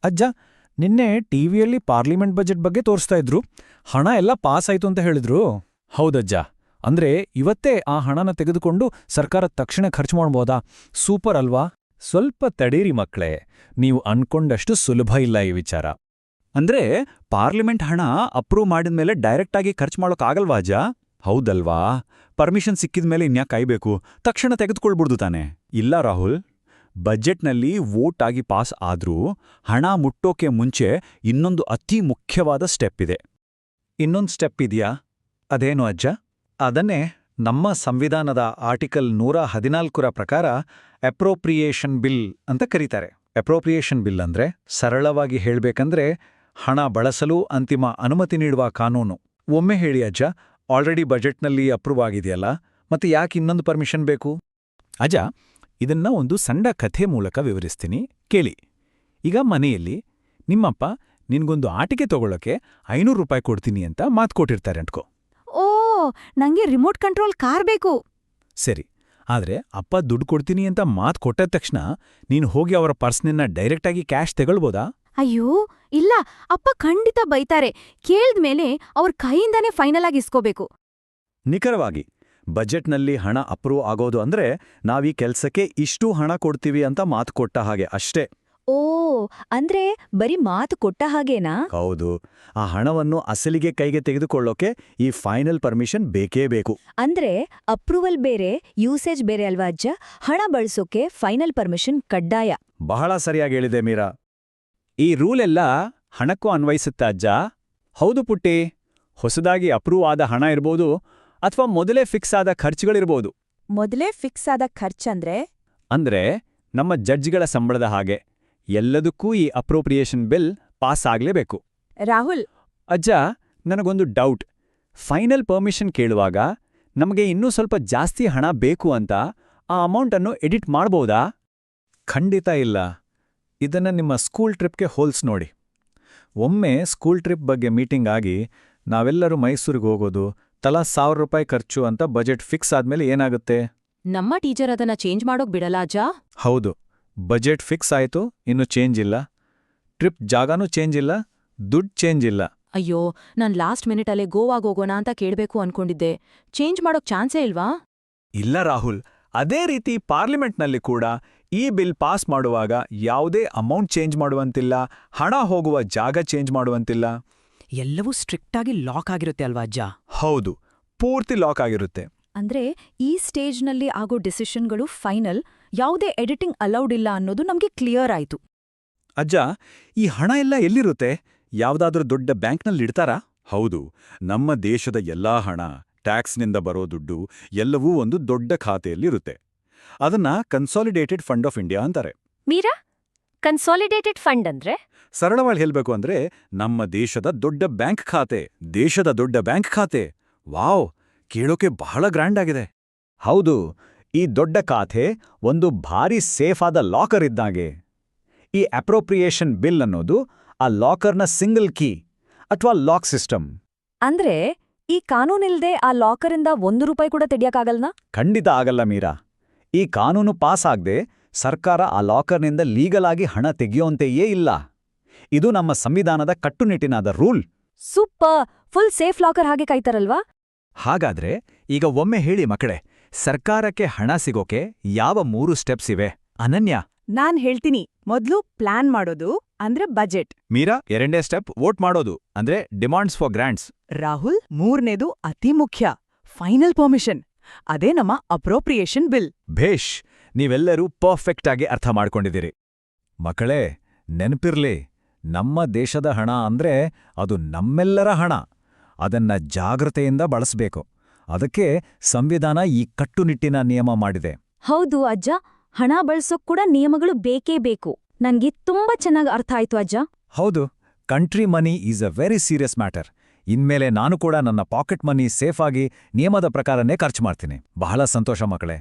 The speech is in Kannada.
ಅಜ್ಜ, ನಿನ್ನೆ ಟಿವಿಯಲ್ಲಿ ಪಾರ್ಲಿಮೆಂಟ್ ಬಜೆಟ್ ಬಗ್ಗೆ ತೋರಿಸ್ತಾ ಇದ್ರು. ಹಣ ಎಲ್ಲ ಪಾಸ್ ಆಯ್ತು ಅಂತ ಹೇಳಿದ್ರು. ಹೌದಜ್ಜ. ಅಂದ್ರೆ ಇವತ್ತೇ ಆ ಹಣನ ತೆಗೆದುಕೊಂಡು ಸರ್ಕಾರ ತಕ್ಷಣ ಖರ್ಚು ಮಾಡ್ಬೋದಾ? ಸೂಪರ್ ಅಲ್ವಾ? ಸ್ವಲ್ಪ ತಡೀರಿ ಮಕ್ಳೇ, ನೀವು ಅನ್ಕೊಂಡಷ್ಟು ಸುಲಭ ಇಲ್ಲ ಈ ವಿಚಾರ. ಅಂದ್ರೆ ಪಾರ್ಲಿಮೆಂಟ್ ಹಣ ಅಪ್ರೂವ್ ಮಾಡಿದ್ಮೇಲೆ ಡೈರೆಕ್ಟಾಗಿ ಖರ್ಚು ಮಾಡೋಕ್ಕಾಗಲ್ವಾ ಅಜ್ಜ? ಹೌದಲ್ವಾ? ಪರ್ಮಿಷನ್ ಸಿಕ್ಕಿದ್ಮೇಲೆ ಇನ್ಯಾಕ್ ಕಾಯ್ಬೇಕು? ತಕ್ಷಣ ತೆಗೆದುಕೊಳ್ಬಿಡ್ದು ತಾನೆ? ಇಲ್ಲ ರಾಹುಲ್, ಬಜೆಟ್ನಲ್ಲಿ ವೋಟ್ ಆಗಿ ಪಾಸ್ ಆದ್ರೂ ಹಣ ಮುಟ್ಟೋಕೆ ಮುಂಚೆ ಇನ್ನೊಂದು ಅತಿ ಮುಖ್ಯವಾದ ಸ್ಟೆಪ್ ಇದೆ. ಇನ್ನೊಂದು ಸ್ಟೆಪ್ ಇದೆಯಾ? ಅದೇನು ಅಜ್ಜ? ಅದನ್ನೇ ನಮ್ಮ ಸಂವಿಧಾನದ ಆರ್ಟಿಕಲ್ 114ರ ಪ್ರಕಾರ ಅಪ್ರೋಪ್ರಿಯೇಷನ್ ಬಿಲ್ ಅಂತ ಕರೀತಾರೆ. ಅಪ್ರೋಪ್ರಿಯೇಷನ್ ಬಿಲ್ ಅಂದ್ರೆ ಸರಳವಾಗಿ ಹೇಳ್ಬೇಕಂದ್ರೆ ಹಣ ಬಳಸಲು ಅಂತಿಮ ಅನುಮತಿ ನೀಡುವ ಕಾನೂನು. ಒಮ್ಮೆ ಹೇಳಿ ಅಜ್ಜ, ಆಲ್ರೆಡಿ ಬಜೆಟ್ನಲ್ಲಿ ಅಪ್ರೂವ್ ಆಗಿದೆಯಲ್ಲ, ಮತ್ತೆ ಯಾಕೆ ಇನ್ನೊಂದು ಪರ್ಮಿಷನ್ ಬೇಕು? ಅಜ್ಜ, ಇದನ್ನ ಒಂದು ಸಣ್ಣ ಕಥೆ ಮೂಲಕ ವಿವರಿಸ್ತೀನಿ, ಕೇಳಿ. ಈಗ ಮನೆಯಲ್ಲಿ ನಿಮ್ಮಪ್ಪ ನಿನ್ಗೊಂದು ಆಟಿಕೆ ತಗೊಳ್ಳೋಕೆ 500 ರೂಪಾಯಿ ಕೊಡ್ತೀನಿ ಅಂತ ಮಾತು ಕೊಟ್ಟಿರ್ತಾರೆ ಅನ್ಕೋ. ಓ, ನಂಗೆ ರಿಮೋಟ್ ಕಂಟ್ರೋಲ್ ಕಾರ್ ಬೇಕು. ಸರಿ, ಆದ್ರೆ ಅಪ್ಪ ದುಡ್ಡು ಕೊಡ್ತೀನಿ ಅಂತ ಮಾತು ಕೊಟ್ಟ ತಕ್ಷಣ ನೀನು ಹೋಗಿ ಅವರ ಪರ್ಸ್ನಿಂದ ಡೈರೆಕ್ಟಾಗಿ ಕ್ಯಾಶ್ ತೆಗೊಳ್ಬೋದಾ? ಅಯ್ಯೋ ಇಲ್ಲ, ಅಪ್ಪ ಖಂಡಿತ ಬೈತಾರೆ. ಕೇಳ್ದ್ಮೇಲೆ ಅವ್ರ ಕೈಯಿಂದಾನೇ ಫೈನಲ್ ಆಗಿ ಇಸ್ಕೋಬೇಕು. ನಿಖರವಾಗಿ ಬಜೆಟ್ನಲ್ಲಿ ಹಣ ಅಪ್ರೂವ್ ಆಗೋದು ಅಂದ್ರೆ ನಾವೀ ಕೆಲ್ಸಕ್ಕೆ ಇಷ್ಟು ಹಣ ಕೊಡ್ತೀವಿ ಅಂತ ಮಾತು ಕೊಟ್ಟ ಹಾಗೆ ಅಷ್ಟೇ. ಓ, ಅಂದ್ರೆ ಬರೀ ಮಾತು ಕೊಟ್ಟ ಹಾಗೇನಾ? ಹೌದು. ಆ ಹಣವನ್ನು ಅಸಲಿಗೆ ಕೈಗೆ ತೆಗೆದುಕೊಳ್ಳೋಕೆ ಈ ಫೈನಲ್ ಪರ್ಮಿಷನ್ ಬೇಕೇ ಬೇಕು. ಅಂದ್ರೆ ಅಪ್ರೂವಲ್ ಬೇರೆ, ಯೂಸೇಜ್ ಬೇರೆ ಅಲ್ವಾ ಅಜ್ಜ? ಹಣ ಬಳಸೋಕೆ ಫೈನಲ್ ಪರ್ಮಿಷನ್ ಕಡ್ಡಾಯ. ಬಹಳ ಸರಿಯಾಗಿ ಹೇಳಿದೆ ಮೀರಾ. ಈ ರೂಲೆಲ್ಲ ಹಣಕ್ಕೂ ಅನ್ವಯಿಸುತ್ತಾ ಅಜ್ಜ? ಹೌದು ಪುಟ್ಟಿ. ಹೊಸದಾಗಿ ಅಪ್ರೂವ್ ಆದ ಹಣ ಇರ್ಬೋದು, ಅಥವಾ ಮೊದಲೇ ಫಿಕ್ಸ್ ಆದ ಖರ್ಚುಗಳಿರ್ಬೋದು. ಮೊದಲೇ ಫಿಕ್ಸ್ ಆದ ಖರ್ಚಂದ್ರೆ? ಅಂದ್ರೆ ನಮ್ಮ ಜಡ್ಜ್ಗಳ ಸಂಬಳದ ಹಾಗೆ ಎಲ್ಲದಕ್ಕೂ ಈ ಅಪ್ರೋಪ್ರಿಯೇಷನ್ ಬಿಲ್ ಪಾಸ್ ಆಗ್ಲೇಬೇಕು. ರಾಹುಲ್, ಅಜ್ಜ, ನನಗೊಂದು ಡೌಟ್. ಫೈನಲ್ ಪರ್ಮಿಷನ್ ಕೇಳುವಾಗ ನಮಗೆ ಇನ್ನೂ ಸ್ವಲ್ಪ ಜಾಸ್ತಿ ಹಣ ಬೇಕು ಅಂತ ಆ ಅಮೌಂಟನ್ನು ಎಡಿಟ್ ಮಾಡ್ಬೋದಾ? ಖಂಡಿತ ಇಲ್ಲ. ಇದನ್ನ ನಿಮ್ಮ ಸ್ಕೂಲ್ ಟ್ರಿಪ್ಗೆ ಹೋಲ್ಸ್ ನೋಡಿ. ಒಮ್ಮೆ ಸ್ಕೂಲ್ ಟ್ರಿಪ್ ಬಗ್ಗೆ ಮೀಟಿಂಗ್ ಆಗಿ ನಾವೆಲ್ಲರೂ ಮೈಸೂರಿಗೆ ಹೋಗೋದು, ತಲಾ 1000 ರೂಪಾಯಿ ಖರ್ಚು ಅಂತ ಬಜೆಟ್ ಫಿಕ್ಸ್ ಆದ್ಮೇಲೆ ಏನಾಗುತ್ತೆ? ನಮ್ಮ ಟೀಚರ್ ಅದನ್ನ ಚೇಂಜ್ ಮಾಡೋಕ್ ಬಿಡಲ್ಲ ಅಜ್ಜ? ಹೌದು, ಬಜೆಟ್ ಫಿಕ್ಸ್ ಆಯ್ತು, ಇನ್ನು ಚೇಂಜ್ ಇಲ್ಲ. ಟ್ರಿಪ್ ಜಾಗನೂ ಚೇಂಜ್ ಇಲ್ಲ, ದುಡ್ಡು ಚೇಂಜ್ ಇಲ್ಲ. ಅಯ್ಯೋ, ನಾನ್ ಲಾಸ್ಟ್ ಮಿನಿಟಲ್ಲೇ ಗೋವಾಗ್ ಹೋಗೋಣ ಅಂತ ಕೇಳ್ಬೇಕು ಅನ್ಕೊಂಡಿದ್ದೆ. ಚೇಂಜ್ ಮಾಡೋಕ್ ಚಾನ್ಸೇ ಇಲ್ವಾ? ಇಲ್ಲ ರಾಹುಲ್, ಅದೇ ರೀತಿ ಪಾರ್ಲಿಮೆಂಟ್ನಲ್ಲಿ ಕೂಡ ಈ ಬಿಲ್ ಪಾಸ್ ಮಾಡುವಾಗ ಯಾವುದೇ ಅಮೌಂಟ್ ಚೇಂಜ್ ಮಾಡುವಂತಿಲ್ಲ, ಹಣ ಹೋಗುವ ಜಾಗ ಚೇಂಜ್ ಮಾಡುವಂತಿಲ್ಲ. ಎಲ್ಲವೂ ಸ್ಟ್ರಿಕ್ಟಾಗಿ ಲಾಕ್ ಆಗಿರುತ್ತೆ ಅಲ್ವಾ ಅಜ್ಜ? ಹೌದು, ಪೂರ್ತಿ ಲಾಕ್ ಆಗಿರುತ್ತೆ. ಅಂದ್ರೆ ಈ ಸ್ಟೇಜ್ನಲ್ಲಿ ಆಗೋ ಡಿಸಿಷನ್ಗಳು ಫೈನಲ್, ಯಾವುದೇ ಎಡಿಟಿಂಗ್ ಅಲೌಡ್ ಇಲ್ಲ ಅನ್ನೋದು ನಮ್ಗೆ ಕ್ಲಿಯರ್ ಆಯ್ತು. ಅಜ್ಜ, ಈ ಹಣ ಎಲ್ಲ ಎಲ್ಲಿರುತ್ತೆ? ಯಾವ್ದಾದ್ರೂ ದೊಡ್ಡ ಬ್ಯಾಂಕ್ನಲ್ಲಿಡ್ತಾರಾ? ಹೌದು, ನಮ್ಮ ದೇಶದ ಎಲ್ಲಾ ಹಣ, ಟ್ಯಾಕ್ಸ್ನಿಂದ ಬರೋ ದುಡ್ಡು ಎಲ್ಲವೂ ಒಂದು ದೊಡ್ಡ ಖಾತೆಯಲ್ಲಿರುತ್ತೆ. ಅದನ್ನ ಕನ್ಸಾಲಿಡೇಟೆಡ್ ಫಂಡ್ ಆಫ್ ಇಂಡಿಯಾ ಅಂತಾರೆ. ಮೀರಾ, ಕನ್ಸಾಲಿಡೇಟೆಡ್ ಫಂಡ್ ಅಂದ್ರೆ? ಸರಳವಾಗಿ ಹೇಳ್ಬೇಕು ಅಂದ್ರೆ ನಮ್ಮ ದೇಶದ ದೊಡ್ಡ ಬ್ಯಾಂಕ್ ಖಾತೆ. ದೇಶದ ದೊಡ್ಡ ಬ್ಯಾಂಕ್ ಖಾತೆ. ವಾವ್, ಕೇಳೋಕೆ ಬಹಳ ಗ್ರ್ಯಾಂಡ್ ಆಗಿದೆ. ಹೌದು, ಈ ದೊಡ್ಡ ಖಾತೆ ಒಂದು ಭಾರಿ ಸೇಫ್ ಆದ ಲಾಕರ್ ಇದ್ದಾಗೆ. ಈ ಅಪ್ರೋಪ್ರಿಯೇಷನ್ ಬಿಲ್ ಅನ್ನೋದು ಆ ಲಾಕರ್ನ ಸಿಂಗಲ್ ಕೀ ಅಥವಾ ಲಾಕ್ ಸಿಸ್ಟಮ್. ಅಂದ್ರೆ ಈ ಕಾನೂನಿಲ್ದೆ ಆ ಲಾಕರಿಂದ 1 ರೂಪಾಯಿ ಕೂಡ ತೆಗಿಯಕ್ಕಾಗಲ್ನಾ? ಖಂಡಿತ ಆಗಲ್ಲ ಮೀರಾ. ಈ ಕಾನೂನು ಪಾಸ್ ಆಗದೆ ಸರ್ಕಾರ ಆ ಲಾಕರ್ನಿಂದ ಲೀಗಲ್ ಆಗಿ ಹಣ ತೆಗೆಯೋಂತೆಯೇ ಇಲ್ಲ. ಇದು ನಮ್ಮ ಸಂವಿಧಾನದ ಕಟ್ಟುನಿಟ್ಟಿನಾದ rule. Super! Full safe locker ಹಾಗೆ ಕಾಯ್ತಾರಲ್ವಾ? ಹಾಗಾದ್ರೆ ಈಗ ಒಮ್ಮೆ ಹೇಳಿ ಮಕ್ಕಳೇ, ಸರ್ಕಾರಕ್ಕೆ ಹಣ ಸಿಗೋಕೆ ಯಾವ 3 ಸ್ಟೆಪ್ಸ್ ಇವೆ? ಅನನ್ಯ? ನಾನ್ ಹೇಳ್ತೀನಿ. ಮೊದ್ಲು ಪ್ಲಾನ್ ಮಾಡೋದು, ಅಂದ್ರೆ ಬಜೆಟ್. ಮೀರಾ, 2ನೇ ಸ್ಟೆಪ್ ವೋಟ್ ಮಾಡೋದು, ಅಂದ್ರೆ ಡಿಮಾಂಡ್ಸ್ ಫಾರ್ ಗ್ರಾಂಟ್ಸ್. ರಾಹುಲ್, 3ನೇದು ಅತಿ ಮುಖ್ಯ, ಫೈನಲ್ ಪರ್ಮಿಷನ್. ಅದೇ ನಮ್ಮ ಅಪ್ರೋಪ್ರಿಯೇಷನ್ ಬಿಲ್. ಭೇಷ್, ನೀವೆಲ್ಲರೂ ಪರ್ಫೆಕ್ಟ್ ಆಗಿ ಅರ್ಥ ಮಾಡ್ಕೊಂಡಿದ್ದೀರಿ. ಮಕ್ಕಳೇ, ನೆನಪಿರ್ಲಿ, ನಮ್ಮ ದೇಶದ ಹಣ ಅಂದ್ರೆ ಅದು ನಮ್ಮೆಲ್ಲರ ಹಣ. ಅದನ್ನ ಜಾಗ್ರತೆಯಿಂದ ಬಳಸಬೇಕು. ಅದಕ್ಕೆ ಸಂವಿಧಾನ ಈ ಕಟ್ಟುನಿಟ್ಟಿನ ನಿಯಮ ಮಾಡಿದೆ. ಹೌದು ಅಜ್ಜ, ಹಣ ಬಳಸೋಕ್ ಕೂಡ ನಿಯಮಗಳು ಬೇಕೇ ಬೇಕು. ನನ್ಗೆ ತುಂಬಾ ಚೆನ್ನಾಗಿ ಅರ್ಥ ಆಯ್ತು ಅಜ್ಜ. ಹೌದು, country money is a very serious matter. ಇನ್ಮೇಲೆ ನಾನು ಕೂಡ ನನ್ನ ಪಾಕೆಟ್ ಮನಿ ಸೇಫ್ ಆಗಿ ನಿಯಮದ ಪ್ರಕಾರನೇ ಖರ್ಚು ಮಾಡ್ತೀನಿ. ಬಹಳ ಸಂತೋಷ ಮಕ್ಕಳೇ.